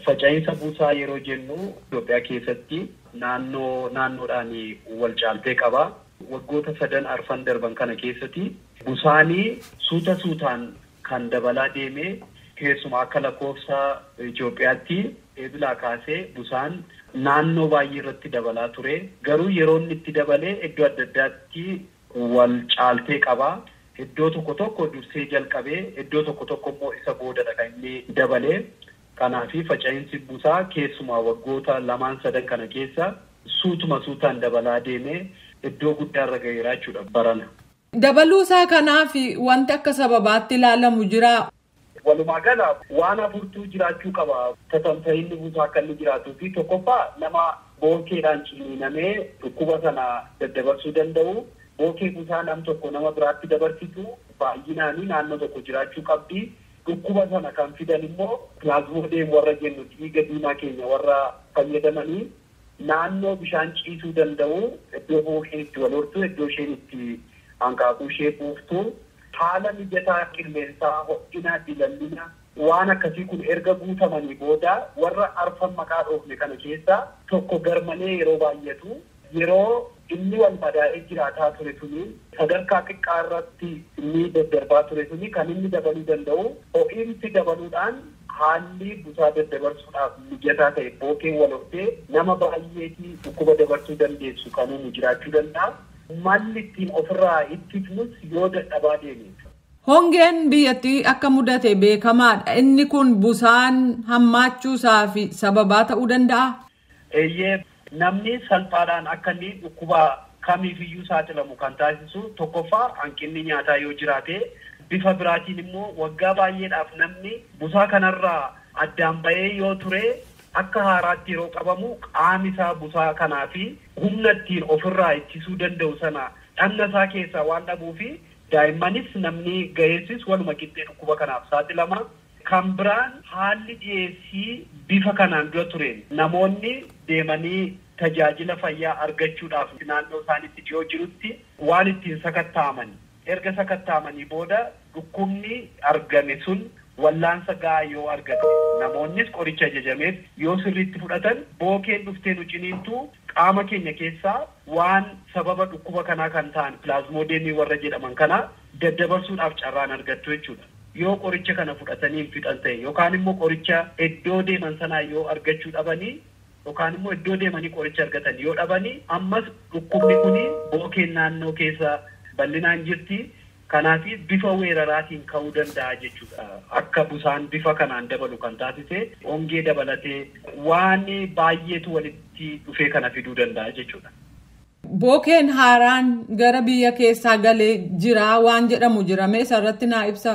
Faca'insa busaa yeroo jennu Itoophiyaa keessatti naannoodhaan wal caaltee qaba. Waggoota 3 darban kana keessatti busaanii suutaan kan dabalaa deemee keessumaa akka lakkoofsa Itoophiyaatti eebilaa kaasee busaan naannoo baay'ee irratti dabalaa ture. Garuu yeroo inni itti dabalee iddoo adda addaatti wal caaltee qaba. Iddoo tokko dursee jalqabee iddoo tokko immoo isa boodadha kan inni dabalee. Kanaafi faca'insi busaa keessumaa waggoota 2-3 kana keessa suutaan dabalaa deemee iddoo guddaarra gaheera jechuudha barana. Dabaluusaa kanaaf wanti akka sababaatti ilaalamu jira. Walumaa gala waan afurtuu jiraachuu qaba. Tatamsa'inni busaa akka inni jiraatuu fi tokkoffaa nama bookeedhaan ciniinamee dhukkuba sana daddabarsuu danda'u. Bookee busaa nam tokko nama biraatti dabarsitu baay'inaanii naannoo tokko jiraachuu qabdi. Dhukkuba sana kan fidan immoo pilaazmoodiyem warra jennu dhiiga diimaa keenya warra fayyadamanii naannoo bishaan ciisuu danda'u iddoo bookeen itti wal hortu iddoo isheen itti hanqaaquu ishee buuftu haala mijataa qilleensaa ho'ina dilallina waan akkasii kun erga guutamanii booda warra arfan maqaa dhoofne kana keessaa tokko garmalee yeroo baay'atu yeroo inni wal madaa'ee jiraataa ture tuni sadarkaa xiqqaa irratti inni daddarbaa ture tuni kan inni dabaluu danda'u ho'iinsi dabaluudhaan haalli busaa daddabarsuudhaaf mijataa ta'e bookeen wal hortee nama baay'eetii dhukkuba dabarsuu dandeessu kan inni jiraachuu danda'a. Malli ittiin ofirraa ittisnus yoo dadhabaa deeme. Hongeen biyyattii akka mudate beekamaadha. Inni kun busaan hammaachuusaa fi sababaa ta'uu danda'a? Eeyyee namni salphaadhaan akka inni dhukkuba kamiifiyyuu saaxilamu kan taasisu tokkoffaa hanqinni nyaataa yoo jiraate bifa biraatiin immoo waggaa baay'eedhaaf namni busaa kanarraa addaan ba'ee yoo ture akka haaraatti yeroo qabamu qaamni isaa busaa kanaa fi humna ittiin ofirraa ittisuu danda'u sana dhagna isaa keessaa waan dhabuu fi daa'immanis namni ga'eessis waluma qixxee dhukkuba kanaaf saaxilama. Kan biraan haalli dhiyeessii bifa kanaan dura tureen namoonni deemanii tajaajila fayyaa argachuudhaaf naannoo isaaniitti dhiyoo jirutti waan ittiin sakatta'aman erga sakatta'amanii booda dhukkubni argame sun wallaansa gahaa yoo argate namoonnis qoricha ajajameef yoo sirriitti fudhatan bookeen dhuftee nu ciniintu qaama keenya keessaa waan sababa dhukkuba kanaa kan ta'an pilaazmoodiyemii warra jedhaman kana daddabarsuudhaaf carraan argattu jechuudha. Yoo qoricha kana fudhatanii fixan ta'e yookaan immoo qoricha iddoo deeman sanaa yoo argachuu dhabanii yookaan immoo iddoo deemanii qoricha argatan yoo dhabanii ammas dhukkubni kuni bookeen naannoo keessa bal'inaan jirti. Kanaaf bifa weeraraatiin ka'uu danda'a jechuudha. Akka busaan bifa kanaan dabalu kan taasise hongee dabalatee waan baay'eetu walitti dhufee kana fiduu danda'a jechuudha. Bookeen haaraan gara biyya keessaa galee jira waan jedhamu jirame isarratti naa ibsa.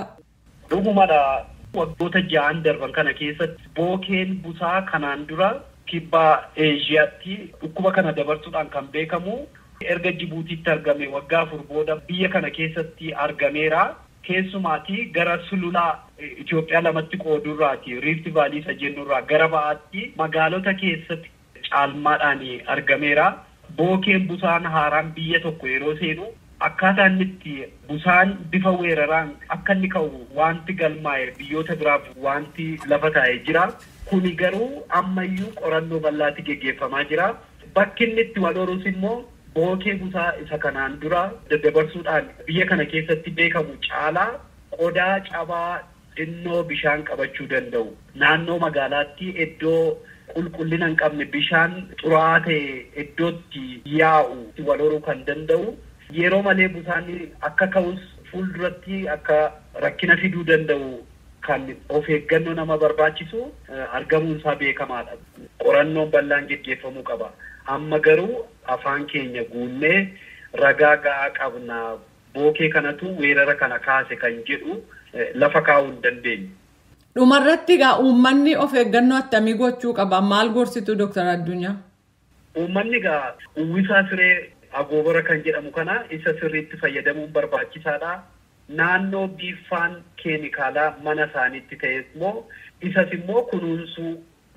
Dhugumadha. Waggoota 6 darban kana keessatti bookeen busaa kanaan dura kibba Eeshiyaatti dhukkuba kana dabarsuudhaan kan beekamu erga Jibuutiitti argame waggaa 4 booda biyya kana keessatti argameera. Keessumaatii gara sululaa Itoophiyaa lamatti qoodurraati Rift Valley isa jennurraa gara ba'aatti magaalota keessatti caalmaadhaan argameera. Bookeen busaan haaraan biyya tokko yeroo seenu akkaataa inni itti busaan bifa weeraraan akka inni ka'u wanti galmaa'e biyyoota biraaf wanti lafa taa'ee jira. Kuni garuu ammayyuu qorannoo bal'aatti geggeeffamaa jira. Bakki inni itti wal horus immoo bookee busaa isa kanaan dura daddabarsuudhaan biyya kana keessatti beekamu caalaa qodaa cabaa xinnoo bishaan qabachuu danda'u. Naannoo magaalaatti iddoo qulqullina hin qabne bishaan xuraa'aa ta'e iddootti yaa'u wal horuu kan danda'u. Yeroo malee busaan akka ka'us fuulduratti akka rakkina fiduu danda'u kan of eeggannoo nama barbaachisu argamuun isaa beekamaadha. Qorannoon bal'aan geggeeffamuu qaba. Amma garuu afaan keenya guunnee ragaa gahaa qabna bookee kanatu weerara kana kaase kan jedhu lafa kaa'uu hin dandeenye. Dhumarratti egaa uummanni of eeggannoo attamii gochuu qaba? Maal gorsitu Dr. Addunyaa? Uummanni egaa uwwisaa siree agoobara kan jedhamu kana isa sirriitti fayyadamuun barbaachisaadha. Naannoo biifaan keemikaalaa mana isaaniitti ta'e immoo isas immoo kunuunsuu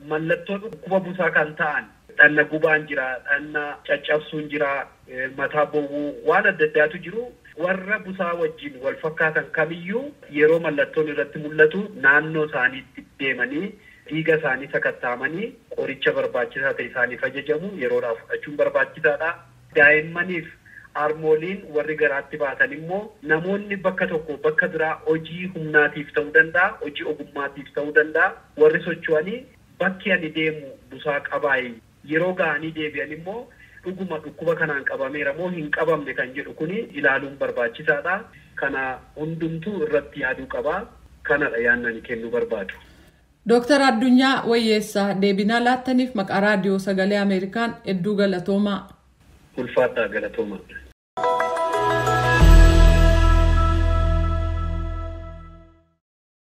mallattoo dhukkuba busaa kan ta'an dhanna gubaan jira, dhanna caccabsuun jira, mataa bowwuu waan adda addaatu jiru. Warra busaa wajjin wal fakkaatan kamiyyuu yeroo mallattoon irratti mul'atu naannoo isaaniitti deemanii dhiiga isaanii sakattaamanii qoricha barbaachisaa ta'e isaaniif ajajamu yeroodhaaf fudhachuun barbaachisaadha. Daa'immaniif harmooliin warri garaatti baatan immoo namoonni bakka tokko bakka biraa hojii humnaatiif ta'uu danda'a, hojii ogummaatiif ta'uu danda'a. Warri socho'anii bakki ani deemu busaa qabaayee yeroo ga'anii deebi'an immoo dhuguma dhukkuba kanaan qabameera moo hin qabamne kan jedhu kuni ilaaluun barbaachisaadha. Kana hundumtuu irratti yaaduu qaba. Kanadha yaannani kennuu barbaadu. Dooktar Addunyaa Wayyeessaa deebinaa laattaniif maqaa raadiyoo sagalee Ameerikaan hedduu galatoomaa. Ulfaadhaa galatoomaa.